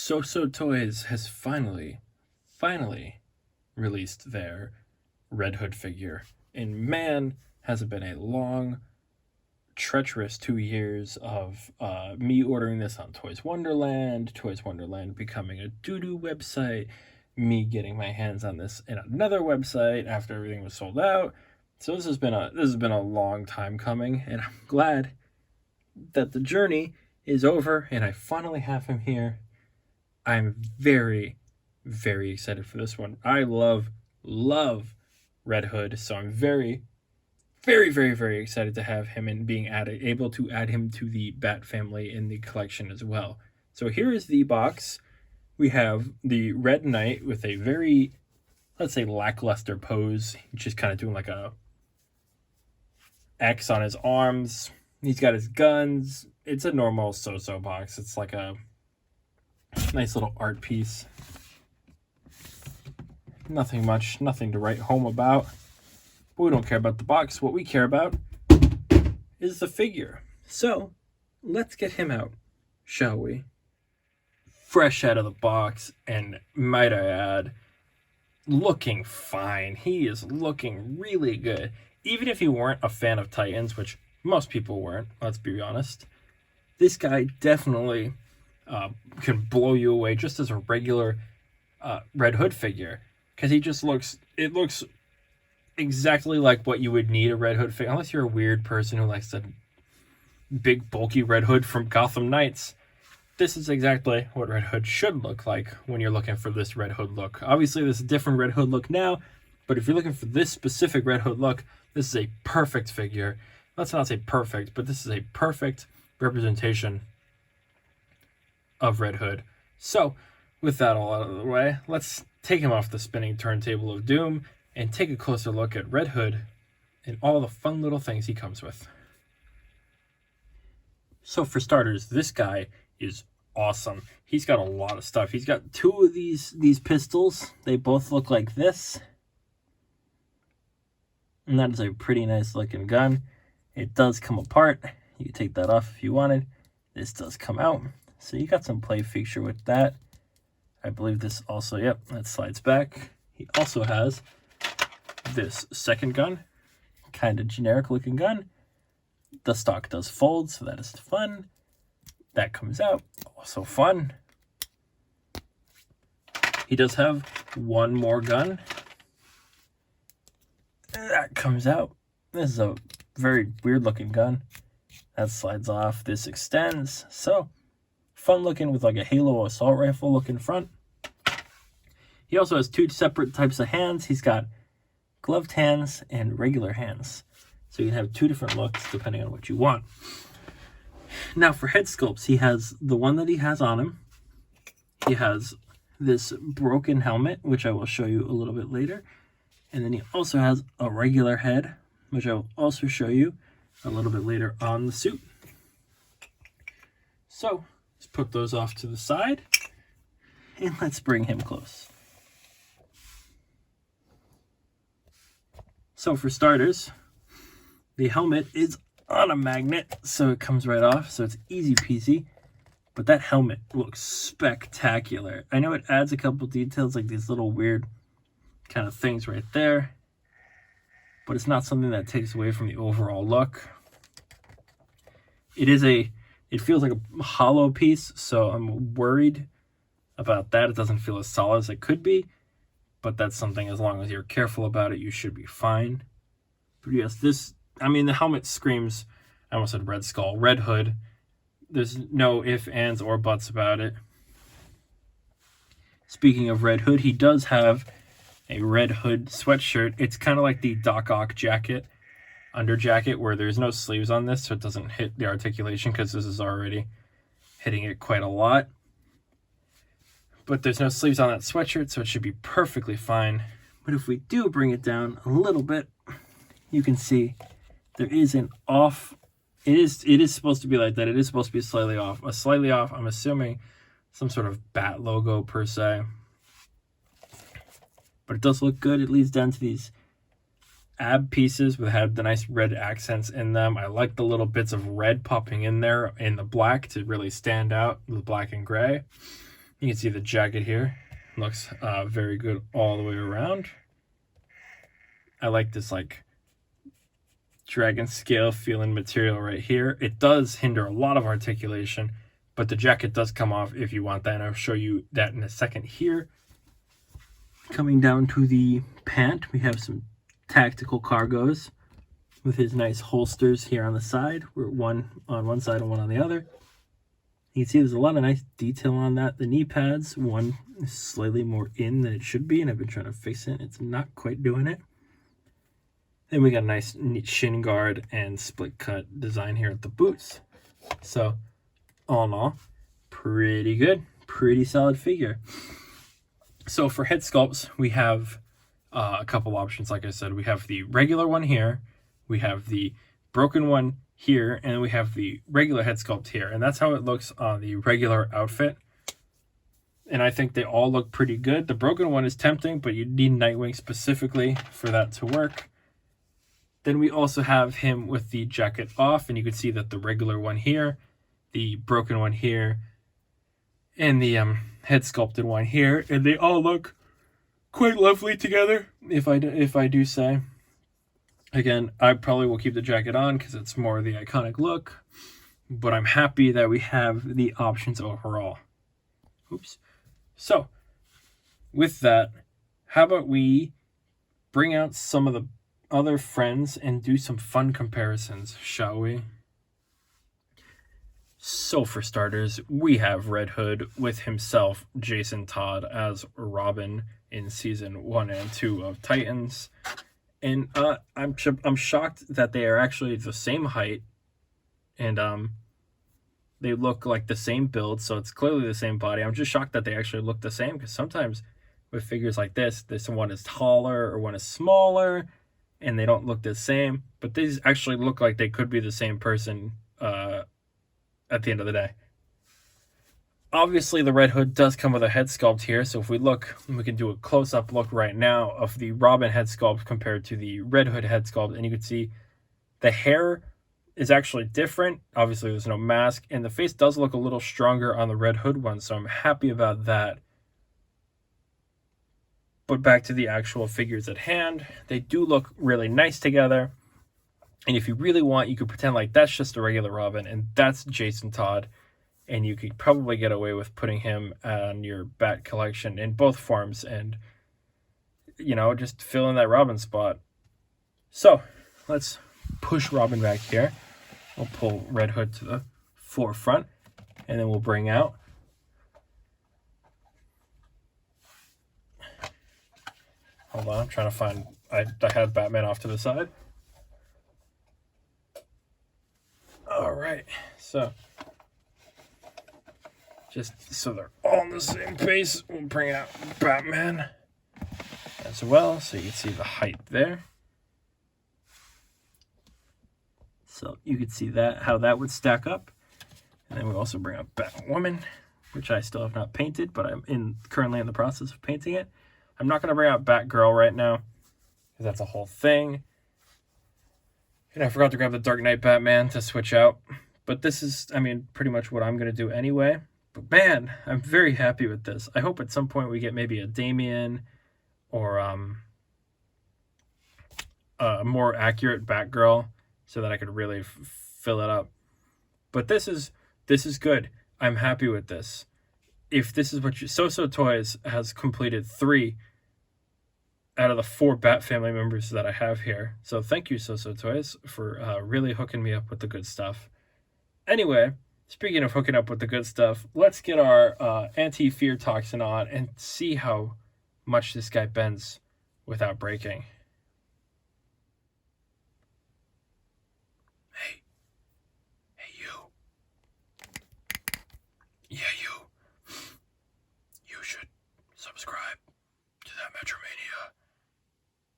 SooSoo Toys has finally released their Red Hood figure. And man, has it been a long, treacherous 2 years of me ordering this on Toys Wonderland becoming a doo-doo website, me getting my hands on this in another website after everything was sold out. So this has been a long time coming, and I'm glad that the journey is over and I finally have him here. I'm very, very excited for this one. I love Red Hood, so I'm very, very excited to have him and being able to add him to the Bat family in the collection as well. So here is the box. We have the Red Knight with a very, let's say, lackluster pose. He's just kind of doing like a X on his arms. He's got his guns. It's a normal SooSoo box. It's like a nice little art piece. Nothing much, nothing to write home about. But we don't care about the box. What we care about is the figure. So let's get him out, shall we? Fresh out of the box, and might I add, looking fine. He is looking really good. Even if you weren't a fan of Titans, which most people weren't, let's be honest, this guy definitely can blow you away just as a regular Red Hood figure. Because he just looks exactly like what you would need a Red Hood figure. Unless you're a weird person who likes the big, bulky Red Hood from Gotham Knights. This is exactly what Red Hood should look like when you're looking for this Red Hood look. Obviously, there's a different Red Hood look now, but if you're looking for this specific Red Hood look, this is a perfect figure. Let's not say perfect, but this is a perfect representation of Red Hood. So, with that all out of the way, let's take him off the spinning turntable of doom and take a closer look at Red Hood and all the fun little things he comes with. So for starters, this guy is awesome. He's got a lot of stuff. He's got two of these pistols. They both look like this. And that is a pretty nice looking gun. It does come apart. You can take that off if you wanted. This does come out. So you got some play feature with that. I believe this also, yep, that slides back. He also has this second gun. Kind of generic looking gun. The stock does fold, so that is fun. That comes out, also fun. He does have one more gun. That comes out. This is a very weird looking gun. That slides off. This extends. So, fun looking with like a Halo assault rifle looking front. He also has two separate types of hands. He's got gloved hands and regular hands. So you can have two different looks depending on what you want. Now for head sculpts, he has the one that he has on him. He has this broken helmet, which I will show you a little bit later. And then he also has a regular head, which I will also show you a little bit later on the suit. So let's put those off to the side and let's bring him close. So for starters, the helmet is on a magnet, so it comes right off, so it's easy peasy. But that helmet looks spectacular. I know it adds a couple details, like these little weird kind of things right there, but it's not something that takes away from the overall look. It feels like a hollow piece, so I'm worried about that. It doesn't feel as solid as it could be, but that's something, as long as you're careful about it, you should be fine. But yes, the helmet screams, I almost said Red Skull, Red Hood. There's no ifs, ands, or buts about it. Speaking of Red Hood, he does have a Red Hood sweatshirt. It's kind of like the Doc Ock jacket, under jacket, where there's no sleeves on this, so it doesn't hit the articulation, because this is already hitting it quite a lot. But there's no sleeves on that sweatshirt, so it should be perfectly fine. But if we do bring it down a little bit, you can see there is an off. It is supposed to be like that. It is supposed to be slightly off. I'm assuming some sort of bat logo per se. But it does look good. It leads down to these ab pieces that have the nice red accents in them. I like the little bits of red popping in there in the black to really stand out, the black and gray. You can see the jacket here. Looks very good all the way around. I like this like dragon scale feeling material right here. It does hinder a lot of articulation, but the jacket does come off if you want that, and I'll show you that in a second here. Coming down to the pant, we have some tactical cargos with his nice holsters here on the side. We're one on one side and one on the other. You can see there's a lot of nice detail on that. The knee pads, one is slightly more in than it should be, and I've been trying to fix it. It's not quite doing it. Then we got a nice neat shin guard and split cut design here at the boots. So all in all, pretty good, pretty solid figure. So for head sculpts, we have a couple options. Like I said, we have the regular one here, we have the broken one here, and we have the regular head sculpt here. And that's how it looks on the regular outfit. And I think they all look pretty good. The broken one is tempting, but you need Nightwing specifically for that to work. Then we also have him with the jacket off, and you can see that the regular one here, the broken one here, and the head sculpted one here, and they all look quite lovely together, if I do say. Again, I probably will keep the jacket on because it's more the iconic look, but I'm happy that we have the options overall. Oops. So, with that, how about we bring out some of the other friends and do some fun comparisons, shall we? So for starters, we have Red Hood with himself, Jason Todd, as Robin in season 1 and 2 of Titans. And I'm shocked that they are actually the same height, and they look like the same build, so it's clearly the same body. I'm just shocked that they actually look the same, because sometimes with figures like this one is taller or one is smaller, and they don't look the same. But these actually look like they could be the same person at the end of the day. Obviously, the Red Hood does come with a head sculpt here, so if we look, we can do a close-up look right now of the Robin head sculpt compared to the Red Hood head sculpt, and you can see the hair is actually different. Obviously, there's no mask, and the face does look a little stronger on the Red Hood one, so I'm happy about that. But back to the actual figures at hand, they do look really nice together, and if you really want, you could pretend like that's just a regular Robin, and that's Jason Todd. And you could probably get away with putting him on your Bat collection in both forms and, you know, just fill in that Robin spot. So, let's push Robin back here. We'll pull Red Hood to the forefront, and then we'll bring out hold on, I'm trying to find, I had Batman off to the side. All right, so just so they're all on the same pace, we'll bring out Batman as well, so you can see the height there. So you can see that, how that would stack up. And then we'll also bring out Batwoman, which I still have not painted, but I'm currently in the process of painting it. I'm not going to bring out Batgirl right now, because that's a whole thing. And I forgot to grab the Dark Knight Batman to switch out. But this is, I mean, pretty much what I'm going to do anyway. But man, I'm very happy with this. I hope at some point we get maybe a Damian or a more accurate Batgirl so that I could really fill it up. But this is good. I'm happy with this. If this is what SooSoo Toys has completed 3 out of the 4 Bat family members that I have here. So thank you, SooSoo Toys, for really hooking me up with the good stuff. Anyway, speaking of hooking up with the good stuff, let's get our anti-fear toxin on and see how much this guy bends without breaking. Hey. Hey, you. Yeah, you. You should subscribe to that Metromania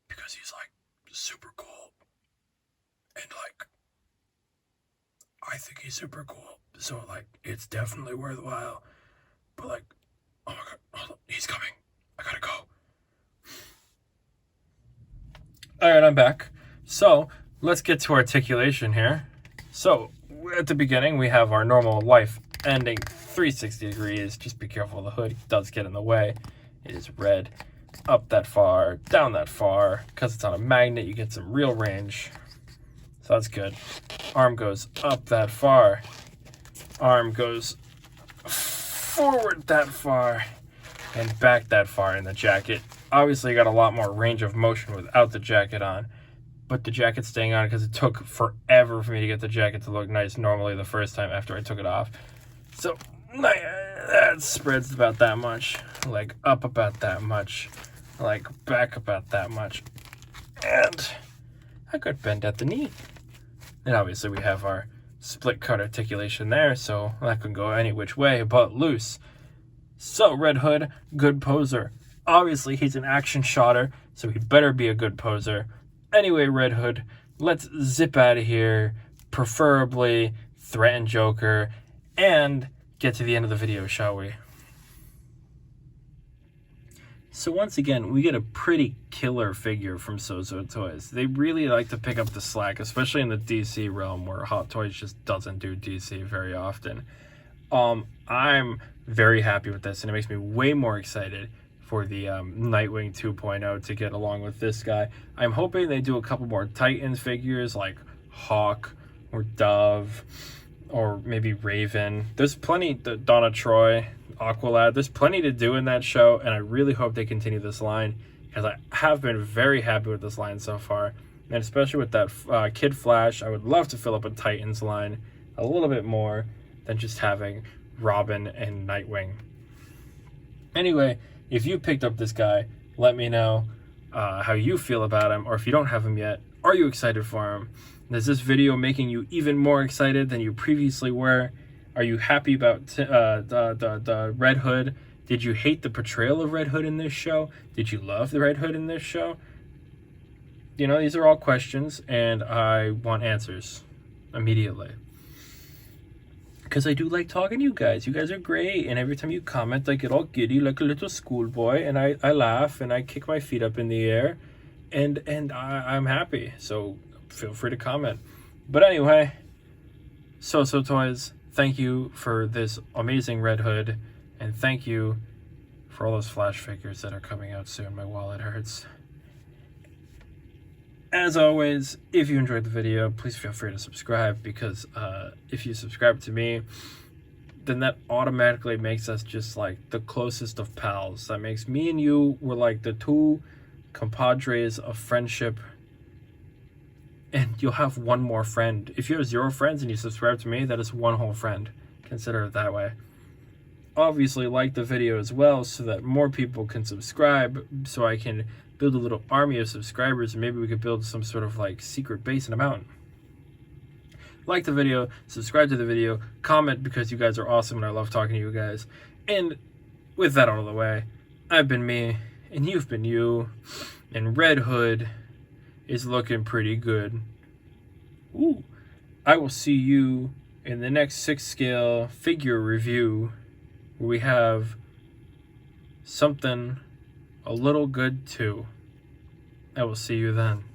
because he's, like, super cool. And, like, I think he's super cool. So, like, it's definitely worthwhile. But, like, oh my god, hold on, he's coming. I gotta go. Alright, I'm back. So, let's get to articulation here. So, at the beginning, we have our normal life ending 360 degrees. Just be careful, the hood does get in the way. It is red. Up that far, down that far. Because it's on a magnet, you get some real range. So that's good. Arm goes up that far. Arm goes forward that far. And back that far in the jacket. Obviously, you got a lot more range of motion without the jacket on. But the jacket's staying on because it took forever for me to get the jacket to look nice normally the first time after I took it off. So that spreads about that much. Leg up about that much. Leg back about that much. And a good bend at the knee. And obviously we have our split cut articulation there, so that can go any which way but loose. So Red Hood, good poser. Obviously he's an action shotter, so he better be a good poser. Anyway, Red Hood, let's zip out of here, preferably threaten Joker, and get to the end of the video, shall we? So once again, we get a pretty killer figure from SooSoo Toys. They really like to pick up the slack, especially in the DC realm, where Hot Toys just doesn't do DC very often. I'm very happy with this, and it makes me way more excited for the Nightwing 2.0 to get along with this guy. I'm hoping they do a couple more Titans figures like Hawk or Dove or maybe Raven. There's plenty, Donna Troy, Aqualad, there's plenty to do in that show, and I really hope they continue this line because I have been very happy with this line so far. And especially with that Kid Flash, I would love to fill up a Titans line a little bit more than just having Robin and Nightwing. Anyway, if you picked up this guy, let me know how you feel about him, or if you don't have him yet, are you excited for him? Is this video making you even more excited than you previously were? Are you happy about the Red Hood? Did you hate the portrayal of Red Hood in this show? Did you love the Red Hood in this show? You know, these are all questions, and I want answers immediately. Because I do like talking to you guys. You guys are great. And every time you comment, I get all giddy like a little schoolboy. And I laugh and I kick my feet up in the air. And I'm happy. So feel free to comment. But anyway, SooSoo Toys, thank you for this amazing Red Hood. And thank you for all those Flash figures that are coming out soon. My wallet hurts. As always, if you enjoyed the video, please feel free to subscribe, because if you subscribe to me, then that automatically makes us just like the closest of pals. That makes me and you, we're like the two compadres of friendship, and you'll have one more friend. If you have 0 friends and you subscribe to me, that is one whole friend. Consider it that way. Obviously, like the video as well so that more people can subscribe, so I can build a little army of subscribers, and maybe we could build some sort of like secret base in a mountain. Like the video, subscribe to the video, comment, because you guys are awesome and I love talking to you guys. And with that out of the way, I've been me and you've been you, and Red Hood is looking pretty good. Ooh. I will see you in the next 6 scale figure review, where we have something a little good too. I will see you then.